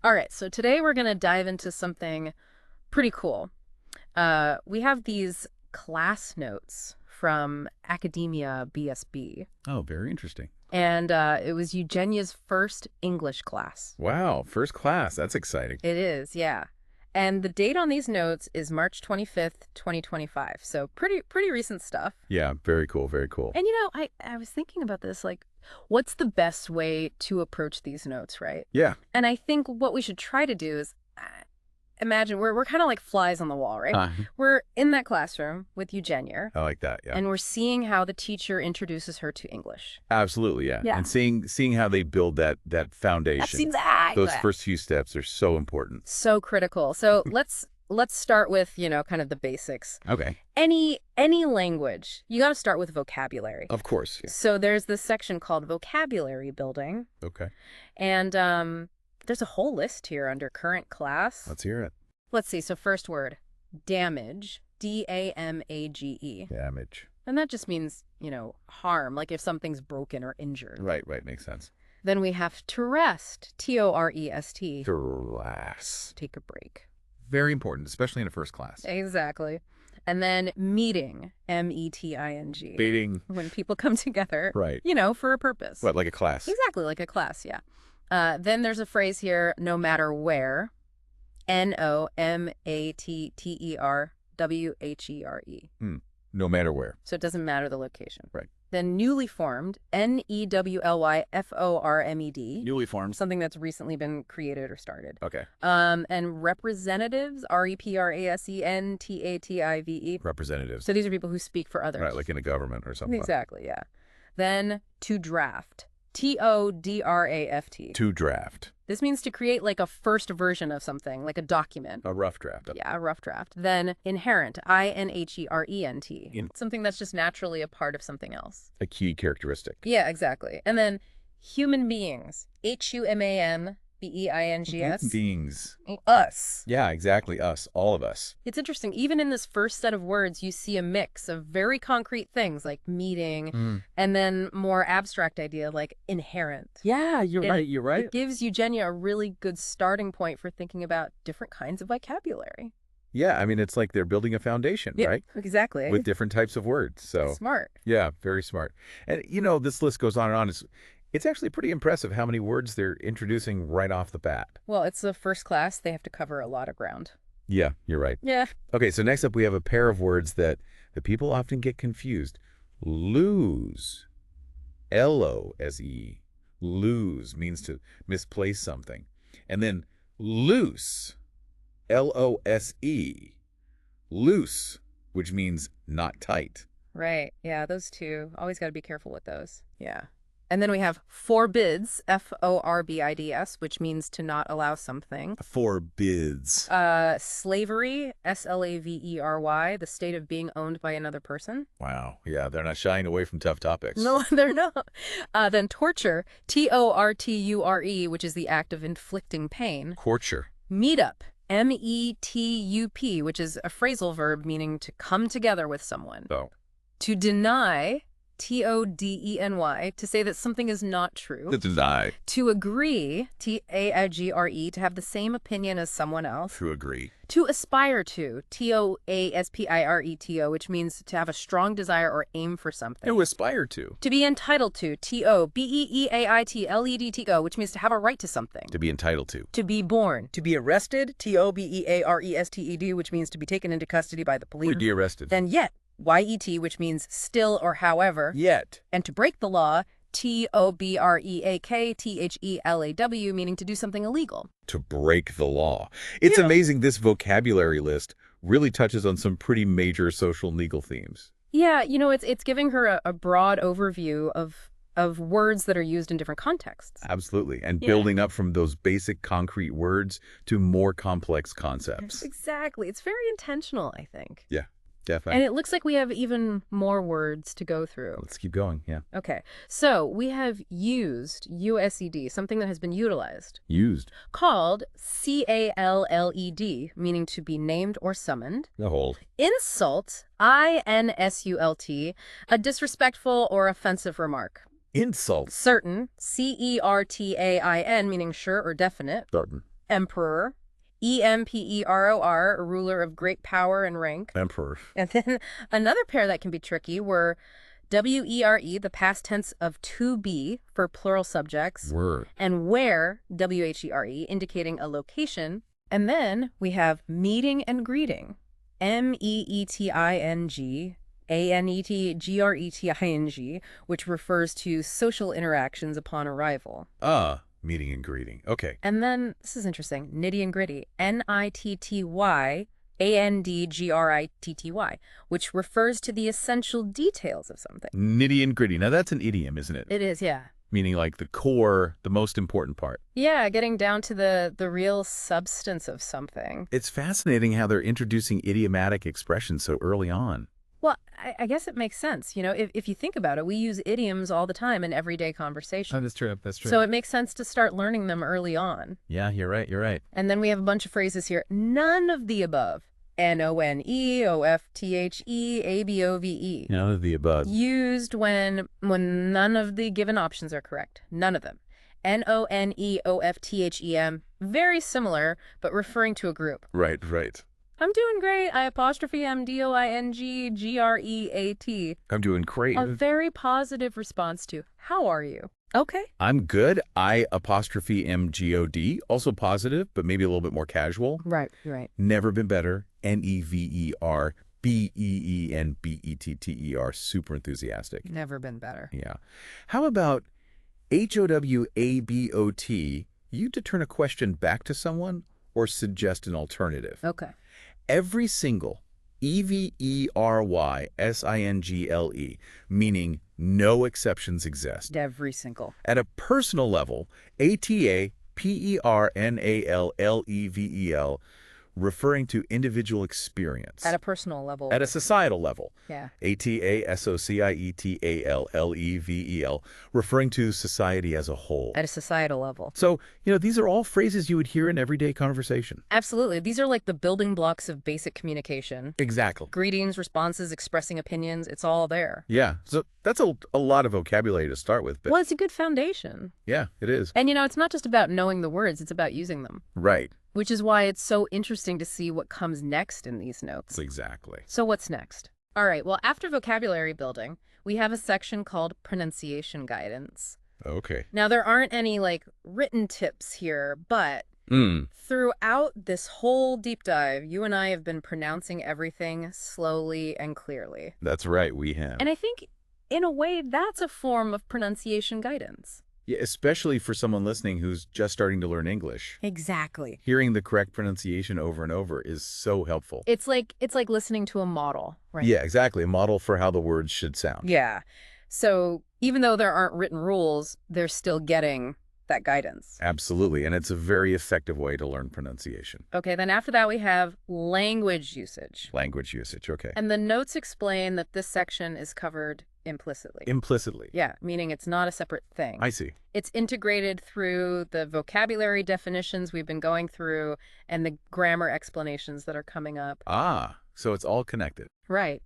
All right, so today we're going to dive into something pretty cool. We have these class notes from Academia BSB, Oh, very interesting. and it was Eugenia's first English class. Wow, first class. That's exciting. It is, yeah. And the date on these notes is March 25th, 2025. So pretty recent stuff. Yeah, very cool, very cool. And I was thinking about this, like, what's the best way to approach these notes, right? Yeah. And I think what we should try to do is imagine we're kind of like flies on the wall, right? We're in that classroom with Eugenia, I like that, yeah. and we're seeing how the teacher introduces her to English. Absolutely, yeah. Yeah. And seeing how they build that foundation. That's exactly. Those first few steps are so important. So critical. So let's start with, kind of the basics. Okay. Any language, you got to start with vocabulary. Of course, yeah. So there's this section called vocabulary building, Okay. and there's a whole list here under current class. Let's hear it. Let's see. So first word, damage, D-A-M-A-G-E. Damage. And that just means, harm, like if something's broken or injured. Right, makes sense. Then we have to rest, T-O-R-E-S-T. To relax. Take a break. Very important, especially in a first class. Exactly. And then meeting, M-E-T-I-N-G. Meeting. When people come together, Right. For a purpose. What, like a class? Exactly, like a class, yeah. Then there's a phrase here, no matter where, N-O-M-A-T-T-E-R-W-H-E-R-E. No matter where. So it doesn't matter the location. Right. Then newly formed, N-E-W-L-Y-F-O-R-M-E-D. Newly formed. Something that's recently been created or started. Okay. And representatives, R-E-P-R-A-S-E-N-T-A-T-I-V-E. Representatives. So these are people who speak for others. Right, like in a government or something. Exactly, yeah. Then to draft, T-O-D-R-A-F-T. To draft. This means to create like a first version of something, like a document. A rough draft. Yeah, a rough draft. Then inherent, I-N-H-E-R-E-N-T. Something that's just naturally a part of something else. A key characteristic. Yeah, exactly. And then human beings, H-U-M-A-N-B-E-I-N-G-S. Beings. Us. Yeah, exactly. Us. All of us. It's interesting. Even in this first set of words, you see a mix of very concrete things like meeting and then more abstract idea like inherent. Yeah, you're right. It gives Eugenia a really good starting point for thinking about different kinds of vocabulary. Yeah, I mean, it's like they're building a foundation, right? Exactly. With different types of words. So smart. Yeah, very smart. And, this list goes on and on. It's actually pretty impressive how many words they're introducing right off the bat. Well, it's the first class. They have to cover a lot of ground. Yeah, you're right. Yeah. Okay, so next up we have a pair of words that the people often get confused. Lose. L-O-S-E. Lose means to misplace something. And then loose. L-O-S-E. Loose, which means not tight. Right. Yeah, those two. Always got to be careful with those. Yeah. And then we have forbids, F-O-R-B-I-D-S, which means to not allow something. Forbids. Slavery, S-L-A-V-E-R-Y, the state of being owned by another person. Wow. Yeah, they're not shying away from tough topics. No, they're not. Then torture, T-O-R-T-U-R-E, which is the act of inflicting pain. Torture. Meetup, M-E-T-U-P, which is a phrasal verb meaning to come together with someone. Oh. To deny, T-O-D-E-N-Y, to say that something is not true. To deny. To agree, T-A-I-G-R-E, to have the same opinion as someone else. To agree. To aspire to, T-O-A-S-P-I-R-E-T-O, which means to have a strong desire or aim for something. To aspire to. To be entitled to, T-O-B-E-E-A-I-T-L-E-D-T-O, which means to have a right to something. To be entitled to. To be born. To be arrested, T-O-B-E-A-R-E-S-T-E-D, which means to be taken into custody by the police. To be arrested. Then yet. Y-E-T, which means still or however. Yet. And to break the law, T-O-B-R-E-A-K-T-H-E-L-A-W, meaning to do something illegal. To break the law. It's amazing this vocabulary list really touches on some pretty major social and legal themes. Yeah, it's giving her a broad overview of words that are used in different contexts. Absolutely. And building up from those basic concrete words to more complex concepts. Exactly. It's very intentional, I think. Yeah. Definitely. And it looks like we have even more words to go through. Let's keep going, yeah. Okay, so we have used, U-S-E-D, something that has been utilized. Used. Called C-A-L-L-E-D, meaning to be named or summoned. The whole. Insult, I-N-S-U-L-T, a disrespectful or offensive remark. Insult. Certain, C-E-R-T-A-I-N, meaning sure or definite. Certain. emperor. EMPEROR, a ruler of great power and rank. Emperor. And then another pair that can be tricky were WERE, the past tense of to be for plural subjects, Word. and where, WHERE, indicating a location. And then we have meeting and greeting, MEETING, ANETGRETING, which refers to social interactions upon arrival. Meeting and greeting. Okay. And then, this is interesting, nitty and gritty, NITTYANDGRITTY, which refers to the essential details of something. Nitty and gritty. Now, that's an idiom, isn't it? It is, yeah. Meaning like the core, the most important part. Yeah, getting down to the real substance of something. It's fascinating how they're introducing idiomatic expressions so early on. Well, I guess it makes sense. You know, if you think about it, we use idioms all the time in everyday conversation. Oh, that's true. That's true. So it makes sense to start learning them early on. Yeah, you're right. You're right. And then we have a bunch of phrases here. None of the above. NONEOFTHEABOVE. None of the above. Used when none of the given options are correct. None of them. NONEOFTHEM. Very similar, but referring to a group. Right, right. I'm doing great. I'mDoingGreat. I'm doing great. A very positive response to, how are you? Okay. I'm good. I''MGOD. Also positive, but maybe a little bit more casual. Right, right. Never been better. NEVERBENBETTER. Super enthusiastic. Never been better. Yeah. How about HOWABOT? You to turn a question back to someone or suggest an alternative. Okay. Every single EVERYSINGLE, meaning no exceptions exist. Every single. At a personal level, ATAPERNALLEVEL, referring to individual experience. At a personal level. At a societal level. Yeah. ATASOCIETALLEVEL, referring to society as a whole. At a societal level. So, these are all phrases you would hear in everyday conversation. Absolutely. These are like the building blocks of basic communication. Exactly. Greetings, responses, expressing opinions, it's all there. Yeah. So that's a lot of vocabulary to start with. But Well, it's a good foundation. yeah, it is. And it's not just about knowing the words, it's about using them. Right. Which is why it's so interesting to see what comes next in these notes. Exactly. So what's next? All right, well, after vocabulary building, we have a section called pronunciation guidance. Okay. Now, there aren't any, written tips here, but throughout this whole deep dive, you and I have been pronouncing everything slowly and clearly. That's right, we have. And I think, in a way, that's a form of pronunciation guidance. Yeah, especially for someone listening who's just starting to learn English. Exactly. Hearing the correct pronunciation over and over is so helpful. It's like listening to a model, right? Yeah, exactly. A model for how the words should sound. Yeah. So even though there aren't written rules, they're still getting that guidance. Absolutely. And it's a very effective way to learn pronunciation. Okay, then after that we have language usage. Language usage, okay. And the notes explain that this section is covered implicitly. Implicitly. Yeah, meaning it's not a separate thing. I see. It's integrated through the vocabulary definitions we've been going through and the grammar explanations that are coming up. So it's all connected. Right.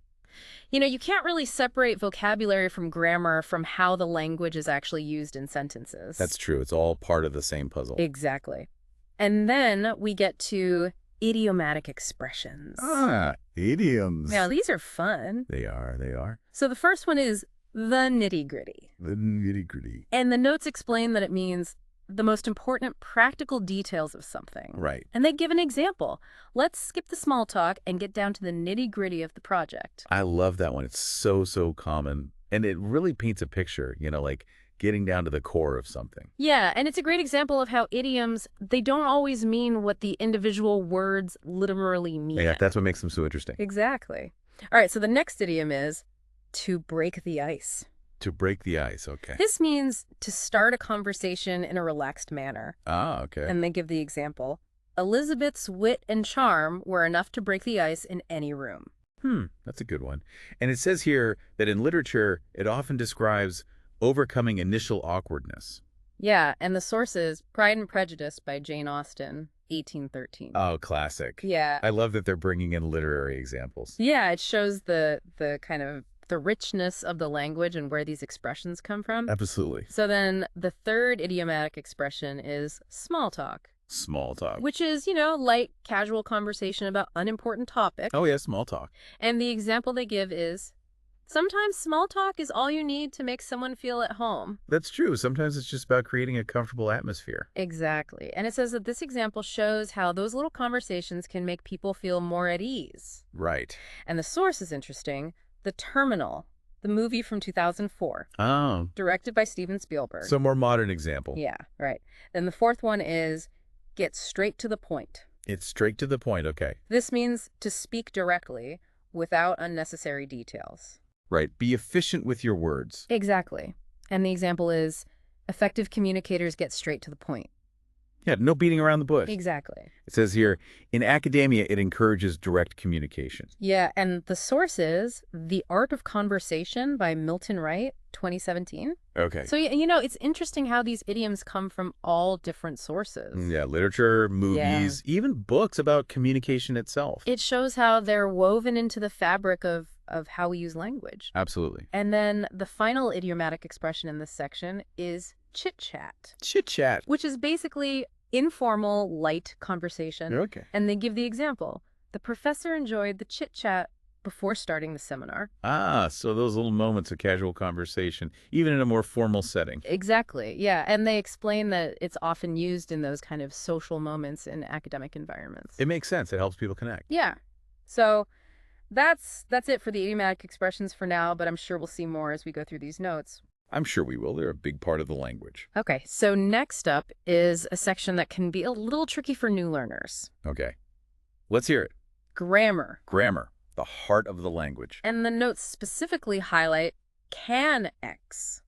You can't really separate vocabulary from grammar from how the language is actually used in sentences. That's true. It's all part of the same puzzle. Exactly. And then we get to idiomatic expressions. Idioms. Now, these are fun. They are. So the first one is the nitty-gritty. The nitty-gritty. And the notes explain that it means the most important practical details of something. Right. And they give an example. Let's skip the small talk and get down to the nitty-gritty of the project. I love that one. It's so common. And it really paints a picture, like getting down to the core of something. Yeah, and it's a great example of how idioms, they don't always mean what the individual words literally mean. Yeah, that's what makes them so interesting. Exactly. All right, so the next idiom is to break the ice. To break the ice, okay. This means to start a conversation in a relaxed manner. Okay. And they give the example. Elizabeth's wit and charm were enough to break the ice in any room. That's a good one. And it says here that in literature, it often describes overcoming initial awkwardness. Yeah, and the source is Pride and Prejudice by Jane Austen, 1813. Oh, classic. Yeah. I love that they're bringing in literary examples. Yeah, it shows the kind of the richness of the language and where these expressions come from. Absolutely. So then the third idiomatic expression is small talk. Small talk. which is, light, casual conversation about unimportant topics. Oh, yeah, small talk. And the example they give is, sometimes small talk is all you need to make someone feel at home. That's true. Sometimes it's just about creating a comfortable atmosphere. Exactly. And it says that this example shows how those little conversations can make people feel more at ease. Right. And the source is interesting. The Terminal, the movie from 2004, Oh, directed by Steven Spielberg. so more modern example. Yeah, right. Then the fourth one is get straight to the point. It's straight to the point, okay. This means to speak directly without unnecessary details. Right. Be efficient with your words. Exactly. And the example is effective communicators get straight to the point. Yeah, no beating around the bush. Exactly. It says here, in academia, it encourages direct communication. Yeah, and the source is The Art of Conversation by Milton Wright, 2017. Okay. So, it's interesting how these idioms come from all different sources. Yeah, literature, movies, even books about communication itself. It shows how they're woven into the fabric of how we use language. Absolutely. And then the final idiomatic expression in this section is chit-chat. Chit-chat. Which is basically informal, light conversation. Okay. And they give the example. The professor enjoyed the chit-chat before starting the seminar. Ah, so those little moments of casual conversation, even in a more formal setting. Exactly, yeah. And they explain that it's often used in those kind of social moments in academic environments. It makes sense. It helps people connect. Yeah. So that's it for the idiomatic expressions for now, but I'm sure we'll see more as we go through these notes. I'm sure we will. They're a big part of the language. Okay, so next up is a section that can be a little tricky for new learners. Okay. Let's hear it. Grammar. Grammar, the heart of the language. And the notes specifically highlight can X.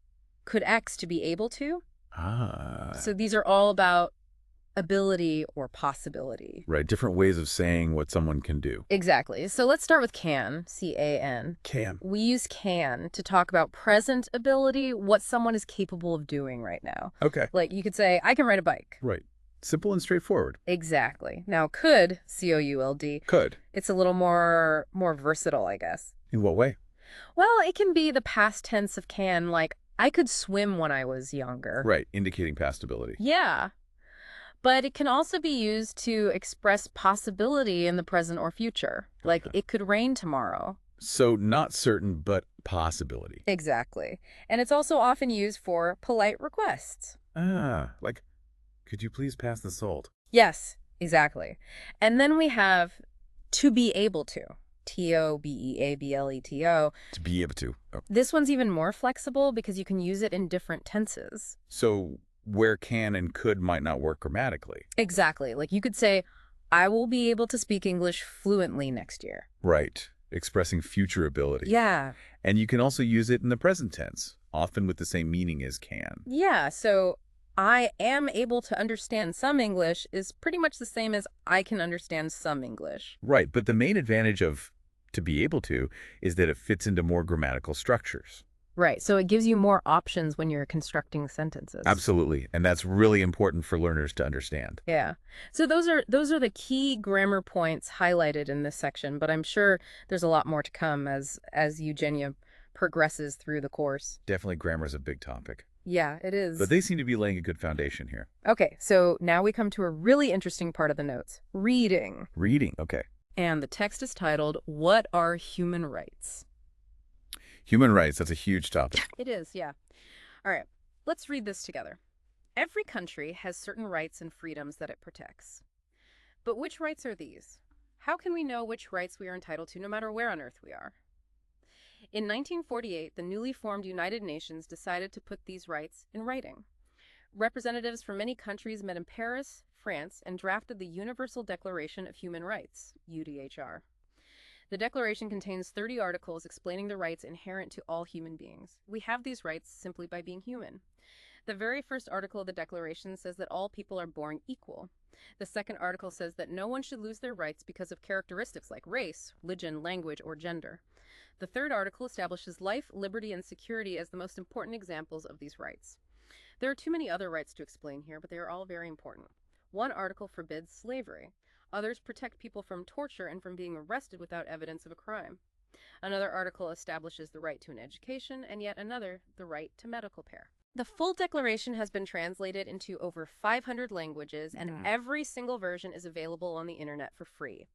Could X to be able to? Ah. So these are all about ability or possibility. Right, different ways of saying what someone can do. Exactly. So let's start with can, C-A-N. Can. We use can to talk about present ability, what someone is capable of doing right now. Okay. Like you could say, I can ride a bike. Right. Simple and straightforward. Exactly. Now could, C-O-U-L-D. Could. It's a little more versatile, I guess. In what way? Well, it can be the past tense of can, like I could swim when I was younger. Right, indicating past ability. Yeah. But it can also be used to express possibility in the present or future. Like, it could rain tomorrow. So not certain, but possibility. Exactly. And it's also often used for polite requests. Ah, like, could you please pass the salt? Yes, exactly. And then we have to be able to. T-O-B-E-A-B-L-E-T-O. To be able to. Oh. This one's even more flexible because you can use it in different tenses. So where can and could might not work grammatically. Exactly. Like you could say, I will be able to speak English fluently next year. Right. Expressing future ability. Yeah. And you can also use it in the present tense, often with the same meaning as can. Yeah. So I am able to understand some English is pretty much the same as I can understand some English. Right. But the main advantage of to be able to is that it fits into more grammatical structures. Right. So it gives you more options when you're constructing sentences. Absolutely. And that's really important for learners to understand. Yeah. So those are the key grammar points highlighted in this section, but I'm sure there's a lot more to come as Eugênia progresses through the course. Definitely grammar is a big topic. Yeah, it is. But they seem to be laying a good foundation here. Okay, so now we come to a really interesting part of the notes. Reading. Reading. Okay. And the text is titled, What Are Human Rights? Human rights, that's a huge topic. It is, yeah. All right, let's read this together. Every country has certain rights and freedoms that it protects. But which rights are these? How can we know which rights we are entitled to no matter where on earth we are? In 1948, the newly formed United Nations decided to put these rights in writing. Representatives from many countries met in Paris, France, and drafted the Universal Declaration of Human Rights, UDHR. The Declaration contains 30 articles explaining the rights inherent to all human beings. We have these rights simply by being human. The very first article of the Declaration says that all people are born equal. The second article says that no one should lose their rights because of characteristics like race, religion, language, or gender. The third article establishes life, liberty, and security as the most important examples of these rights. There are too many other rights to explain here, but they are all very important. One article forbids slavery. Others protect people from torture and from being arrested without evidence of a crime. Another article establishes the right to an education, and yet another, the right to medical care. The full declaration has been translated into over 500 languages, and every single version is available on the internet for free.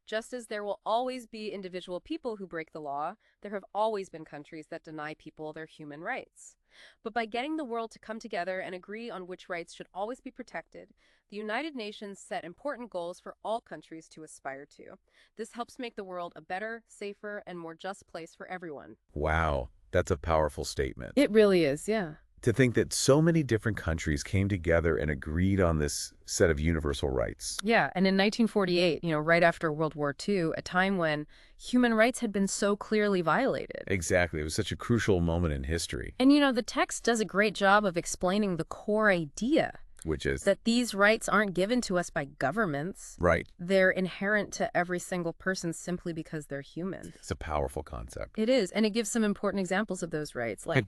Just as there will always be individual people who break the law, there have always been countries that deny people their human rights. But by getting the world to come together and agree on which rights should always be protected, the United Nations set important goals for all countries to aspire to. This helps make the world a better, safer, and more just place for everyone. Wow, that's a powerful statement. It really is, yeah. To think that so many different countries came together and agreed on this set of universal rights. Yeah, and in 1948, right after World War II, a time when human rights had been so clearly violated. Exactly. It was such a crucial moment in history. And the text does a great job of explaining the core idea. Which is? That these rights aren't given to us by governments. Right. They're inherent to every single person simply because they're human. It's a powerful concept. It is, and it gives some important examples of those rights, like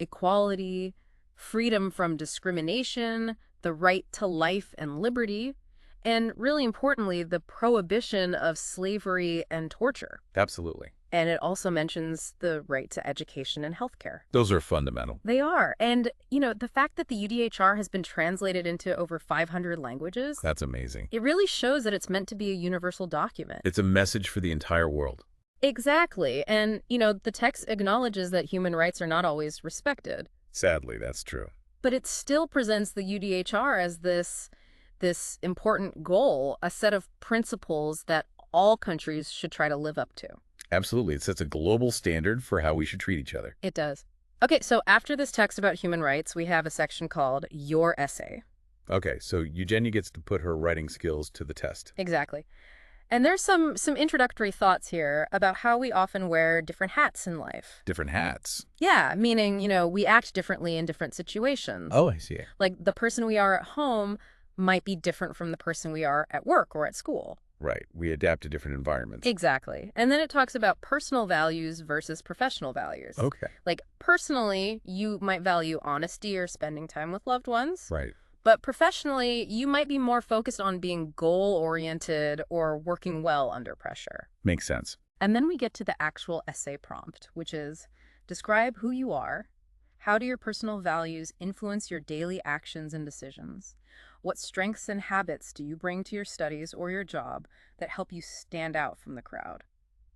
equality, freedom from discrimination, the right to life and liberty, and really importantly, the prohibition of slavery and torture. Absolutely. And it also mentions the right to education and healthcare. Those are fundamental. They are. And, the fact that the UDHR has been translated into over 500 languages. That's amazing. It really shows that it's meant to be a universal document. It's a message for the entire world. Exactly. And, the text acknowledges that human rights are not always respected. Sadly, that's true. But it still presents the UDHR as this important goal, a set of principles that all countries should try to live up to. Absolutely. It sets a global standard for how we should treat each other. It does. Okay, so after this text about human rights, we have a section called Your Essay. Okay, so Eugenia gets to put her writing skills to the test. Exactly. And there's some introductory thoughts here about how we often wear different hats in life. Different hats? Yeah, meaning, we act differently in different situations. Oh, I see. Like the person we are at home might be different from the person we are at work or at school. Right. We adapt to different environments. Exactly. And then it talks about personal values versus professional values. Okay. Like personally, you might value honesty or spending time with loved ones. Right. But professionally, you might be more focused on being goal-oriented or working well under pressure. Makes sense. And then we get to the actual essay prompt, which is describe who you are. How do your personal values influence your daily actions and decisions? What strengths and habits do you bring to your studies or your job that help you stand out from the crowd?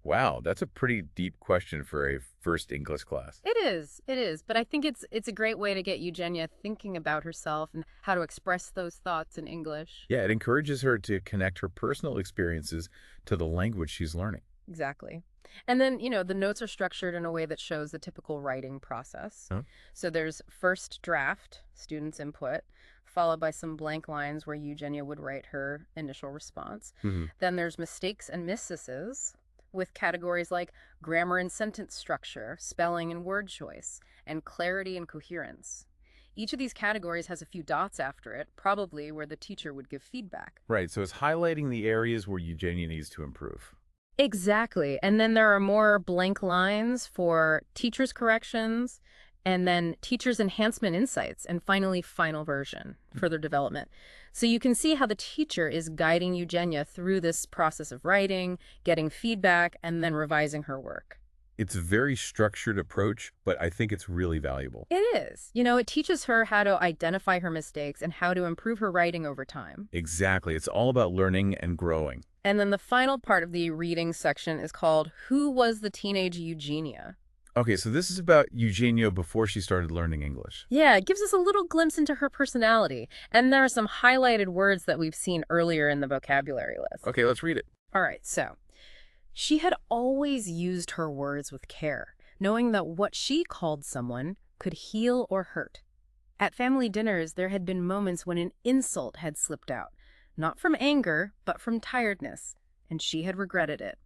Wow, that's a pretty deep question for a first English class. It is. But I think it's a great way to get Eugenia thinking about herself and how to express those thoughts in English. Yeah, it encourages her to connect her personal experiences to the language she's learning. Exactly. And then, the notes are structured in a way that shows the typical writing process. Huh? So there's first draft, students' input, followed by some blank lines where Eugenia would write her initial response. Mm-hmm. Then there's mistakes and misses with categories like grammar and sentence structure, spelling and word choice, and clarity and coherence. Each of these categories has a few dots after it, probably where the teacher would give feedback. Right, so it's highlighting the areas where Eugenia needs to improve. Exactly. And then there are more blank lines for teacher's corrections, and then teacher's enhancement insights, and finally, final version, further development. So you can see how the teacher is guiding Eugenia through this process of writing, getting feedback, and then revising her work. It's a very structured approach, but I think it's really valuable. It is. It teaches her how to identify her mistakes and how to improve her writing over time. Exactly. It's all about learning and growing. And then the final part of the reading section is called Who Was the Teenage Eugenia? Okay, so this is about Eugenia before she started learning English. Yeah, it gives us a little glimpse into her personality. And there are some highlighted words that we've seen earlier in the vocabulary list. Okay, let's read it. All right, so she had always used her words with care, knowing that what she called someone could heal or hurt. At family dinners, there had been moments when an insult had slipped out, not from anger, but from tiredness, and she had regretted it.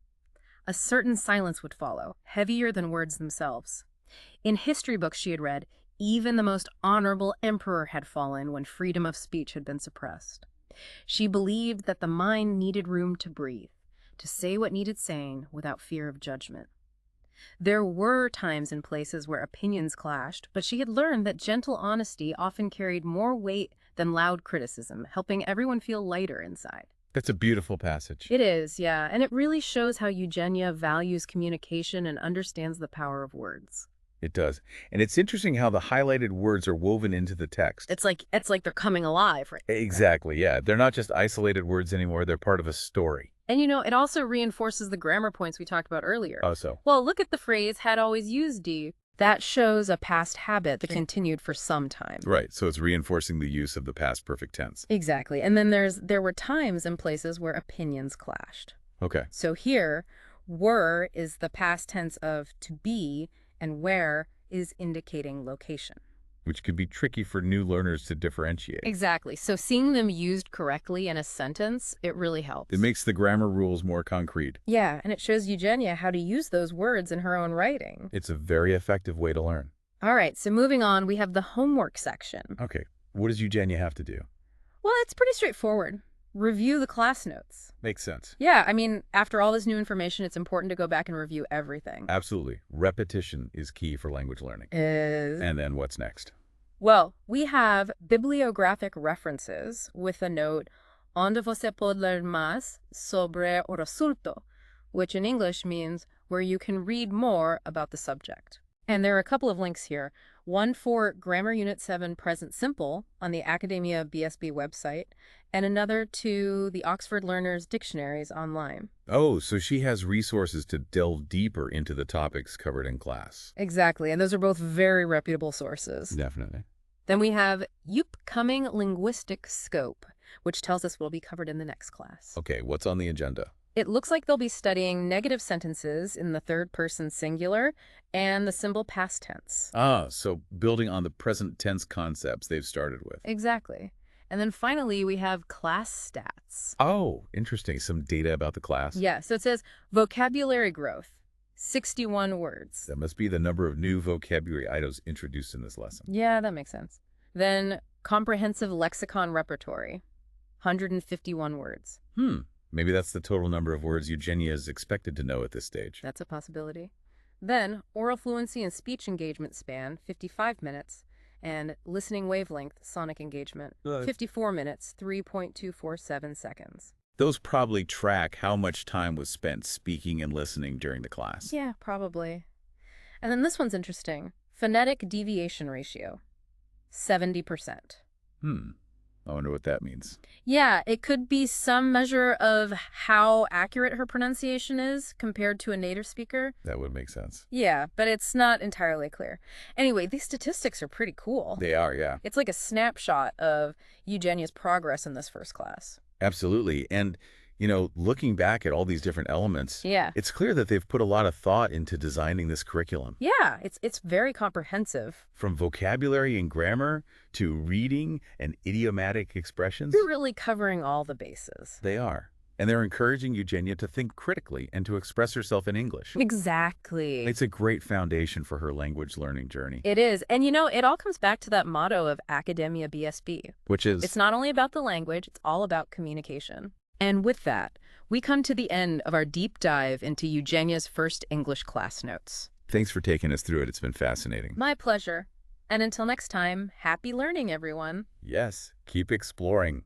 A certain silence would follow, heavier than words themselves. In history books she had read, even the most honorable emperor had fallen when freedom of speech had been suppressed. She believed that the mind needed room to breathe, to say what needed saying without fear of judgment. There were times and places where opinions clashed, but she had learned that gentle honesty often carried more weight than loud criticism, helping everyone feel lighter inside. That's a beautiful passage. It is, yeah, and it really shows how Eugenia values communication and understands the power of words. It does. And it's interesting how the highlighted words are woven into the text. It's like they're coming alive, right? Exactly, yeah. They're not just isolated words anymore. They're part of a story. And it also reinforces the grammar points we talked about earlier. Oh, so. Well, look at the phrase had always used D. That shows a past habit that continued for some time. Right, so it's reinforcing the use of the past perfect tense. Exactly. And then there were times and places where opinions clashed. Okay. So here, were is the past tense of to be, and where is indicating location. Which could be tricky for new learners to differentiate. Exactly. So seeing them used correctly in a sentence, it really helps. It makes the grammar rules more concrete. Yeah, and it shows Eugenia how to use those words in her own writing. It's a very effective way to learn. All right, so moving on, we have the homework section. Okay, what does Eugenia have to do? Well, it's pretty straightforward. Review the class notes. Makes sense. Yeah, I mean, after all this new information, it's important to go back and review everything. Absolutely. Repetition is key for language learning. And then what's next? Well, we have bibliographic references with a note, onde você pode ler mais sobre o assunto, which in English means where you can read more about the subject. And there are a couple of links here. One for Grammar Unit 7 Present Simple on the AcademiaBSB website, and another to the Oxford Learners Dictionaries online. Oh, so she has resources to delve deeper into the topics covered in class. Exactly, and those are both very reputable sources. Definitely. Then we have Upcoming Linguistic Scope, which tells us what will be covered in the next class. Okay, what's on the agenda? It looks like they'll be studying negative sentences in the third person singular and the simple past tense. Ah, so building on the present tense concepts they've started with. Exactly. And then finally, we have class stats. Oh, interesting. Some data about the class. Yeah, so it says vocabulary growth, 61 words. That must be the number of new vocabulary items introduced in this lesson. Yeah, that makes sense. Then comprehensive lexicon repertory, 151 words. Maybe that's the total number of words Eugenia is expected to know at this stage. That's a possibility. Then oral fluency and speech engagement span, 55 minutes, and listening wavelength, sonic engagement, 54 minutes, 3.247 seconds. Those probably track how much time was spent speaking and listening during the class. Yeah, probably. And then this one's interesting. Phonetic deviation ratio, 70%. I wonder what that means. Yeah, it could be some measure of how accurate her pronunciation is compared to a native speaker. That would make sense. Yeah, but it's not entirely clear. Anyway, these statistics are pretty cool. They are, yeah. It's like a snapshot of Eugenia's progress in this first class. Absolutely. And, looking back at all these different elements, Yeah. it's clear that they've put a lot of thought into designing this curriculum. Yeah, it's very comprehensive. From vocabulary and grammar to reading and idiomatic expressions. You're really covering all the bases. They are. And they're encouraging Eugenia to think critically and to express herself in English. Exactly. It's a great foundation for her language learning journey. It is. And it all comes back to that motto of AcademiaBSB. Which is... It's not only about the language, it's all about communication. And with that, we come to the end of our deep dive into Eugenia's first English class notes. Thanks for taking us through it. It's been fascinating. My pleasure. And until next time, happy learning, everyone. Yes, keep exploring.